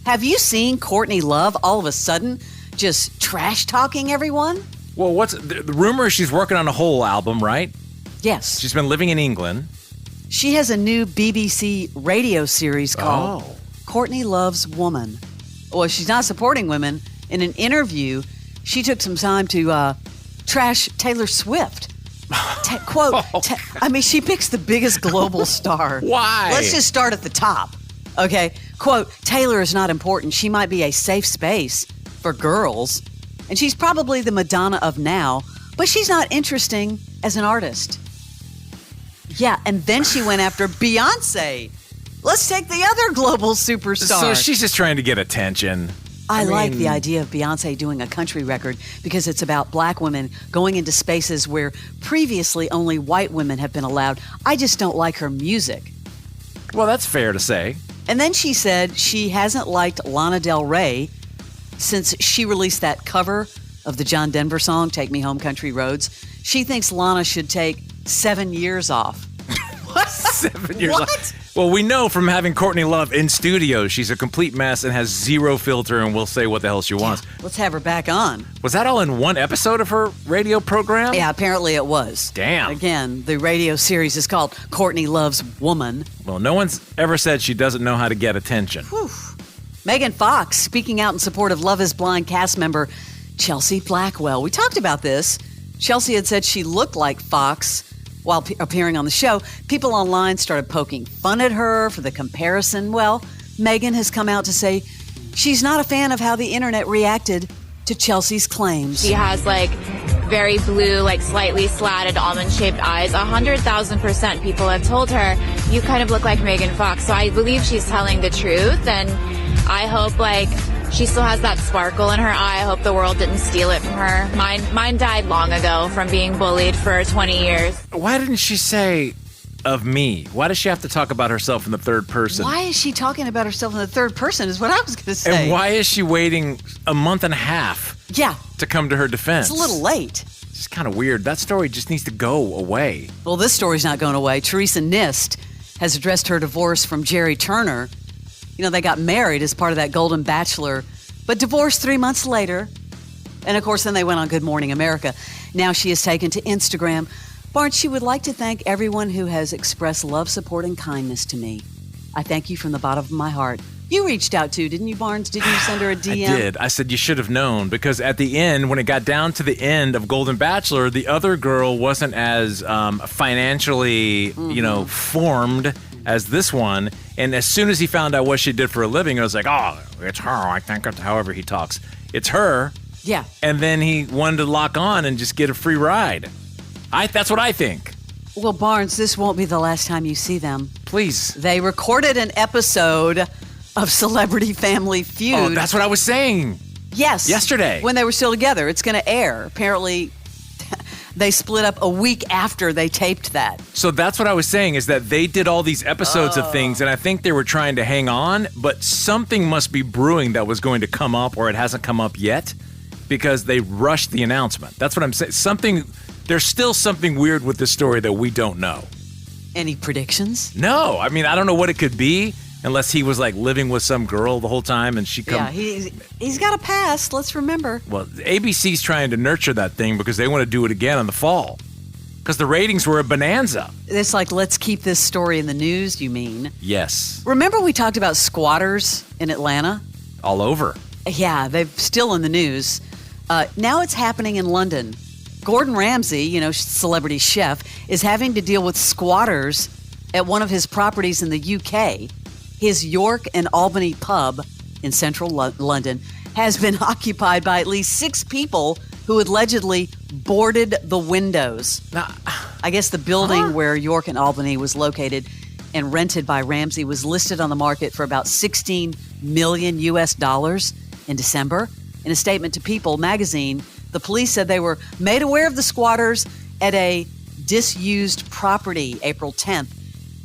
Have you seen Courtney Love all of a sudden just trash-talking everyone? Well, what's the rumor is she's working on a whole album, right? Yes. She's been living in England. She has a new BBC radio series called Courtney Loves Woman. Well, she's not supporting women. In an interview, she took some time to trash Taylor Swift. She picks the biggest global star. Why? Let's just start at the top. Okay. Quote, Taylor is not important. She might be a safe space for girls. And she's probably the Madonna of now, but she's not interesting as an artist. Yeah, and then she went after Beyonce. Let's take the other global superstar. So she's just trying to get attention. I like the idea of Beyonce doing a country record because it's about black women going into spaces where previously only white women have been allowed. I just don't like her music. Well, that's fair to say. And then she said she hasn't liked Lana Del Rey since she released that cover of the John Denver song, Take Me Home Country Roads. She thinks Lana should take 7 years off. What? 7 years What? off? Well, we know from having Courtney Love in studio, she's a complete mess and has zero filter and will say what the hell she wants. Let's have her back on. Was that all in one episode of her radio program? Yeah, apparently it was. Damn. Again, the radio series is called Courtney Loves Woman. Well, no one's ever said she doesn't know how to get attention. Whew. Megan Fox speaking out in support of Love is Blind cast member Chelsea Blackwell. We talked about this. Chelsea had said she looked like Fox while appearing on the show. People online started poking fun at her for the comparison. Well, Megan has come out to say she's not a fan of how the internet reacted to Chelsea's claims. She has very blue, slightly slatted almond-shaped eyes. 100,000% people have told her, you kind of look like Megan Fox. So I believe she's telling the truth, and I hope she still has that sparkle in her eye. I hope the world didn't steal it from her. Mine died long ago from being bullied for 20 years. Why didn't she say of me? Why does she have to talk about herself in the third person? Why is she talking about herself in the third person is what I was going to say. And why is she waiting a month and a half to come to her defense? It's a little late. It's just kind of weird. That story just needs to go away. Well, this story's not going away. Teresa Nist has addressed her divorce from Jerry Turner. You know, they got married as part of that Golden Bachelor, but divorced 3 months later. And, of course, then they went on Good Morning America. Now she has taken to Instagram. Barnes, she would like to thank everyone who has expressed love, support, and kindness to me. I thank you from the bottom of my heart. You reached out too, didn't you, Barnes? Didn't you send her a DM? I did. I said you should have known, because at the end, when it got down to the end of Golden Bachelor, the other girl wasn't as financially, formed as this one. And as soon as he found out what she did for a living, I was like, oh, it's her. I think it's however he talks. It's her. Yeah. And then he wanted to lock on and just get a free ride. That's what I think. Well, Barnes, this won't be the last time you see them. Please. They recorded an episode of Celebrity Family Feud. Oh, that's what I was saying. Yes. Yesterday. When they were still together. It's going to air. Apparently, they split up a week after they taped that. So that's what I was saying, is that they did all these episodes of things, and I think they were trying to hang on, but something must be brewing that was going to come up, or it hasn't come up yet, because they rushed the announcement. That's what I'm saying. There's still something weird with this story that we don't know. Any predictions? No. I mean, I don't know what it could be, unless he was living with some girl the whole time and she Yeah, he's got a past, let's remember. Well, ABC's trying to nurture that thing because they want to do it again in the fall. Because the ratings were a bonanza. It's let's keep this story in the news, you mean? Yes. Remember we talked about squatters in Atlanta? All over. Yeah, they're still in the news. Now it's happening in London. Gordon Ramsay, celebrity chef, is having to deal with squatters at one of his properties in the UK. His York and Albany pub in central London has been occupied by at least 6 people who allegedly boarded the windows. Now, I guess the building where York and Albany was located and rented by Ramsey was listed on the market for about $16 million in December. In a statement to People magazine, the police said they were made aware of the squatters at a disused property April 10th.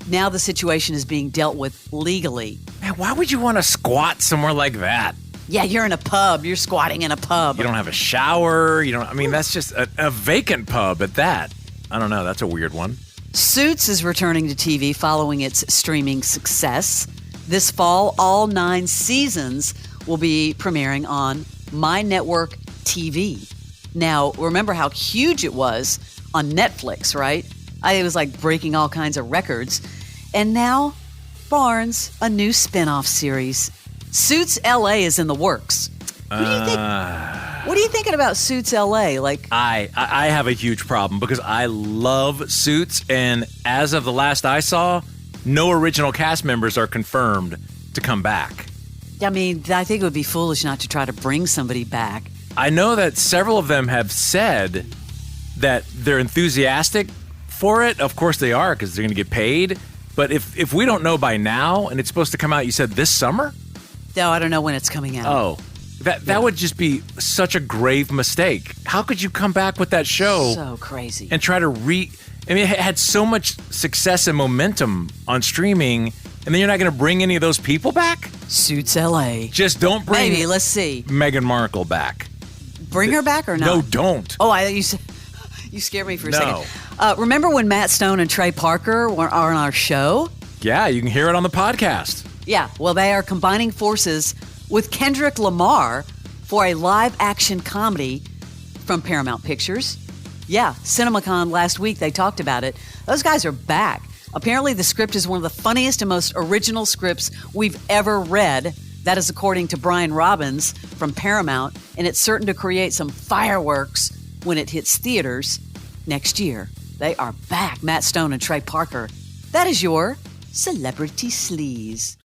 Now the situation is being dealt with legally. Man, why would you want to squat somewhere like that? Yeah, you're in a pub. You're squatting in a pub. You don't have a shower. That's just a vacant pub at that. I don't know. That's a weird one. Suits is returning to TV following its streaming success. This fall, all 9 seasons will be premiering on My Network TV. Now, remember how huge it was on Netflix, right? It was like breaking all kinds of records. And now, Barnes, a new spin-off series. Suits LA is in the works. What do you think? What are you thinking about Suits LA? Like, I have a huge problem because I love Suits, and as of the last I saw, no original cast members are confirmed to come back. I mean, I think it would be foolish not to try to bring somebody back. I know that several of them have said that they're enthusiastic for it. Of course they are, because they're going to get paid. But if we don't know by now, and it's supposed to come out, you said this summer? No, I don't know when it's coming out. Oh, that would just be such a grave mistake. How could you come back with that show? So crazy. And try to I mean, it had so much success and momentum on streaming, and then you're not going to bring any of those people back? Suits LA. Just don't bring Maybe, let's see. Meghan Markle back. Bring her back or not? No, don't. Oh, you scared me for a No. second. Remember when Matt Stone and Trey Parker were on our show? Yeah, you can hear it on the podcast. Yeah, well, they are combining forces with Kendrick Lamar for a live-action comedy from Paramount Pictures. Yeah, CinemaCon last week, they talked about it. Those guys are back. Apparently, the script is one of the funniest and most original scripts we've ever read. That is according to Brian Robbins from Paramount, and it's certain to create some fireworks when it hits theaters next year. They are back, Matt Stone and Trey Parker. That is your Celebrity Sleaze.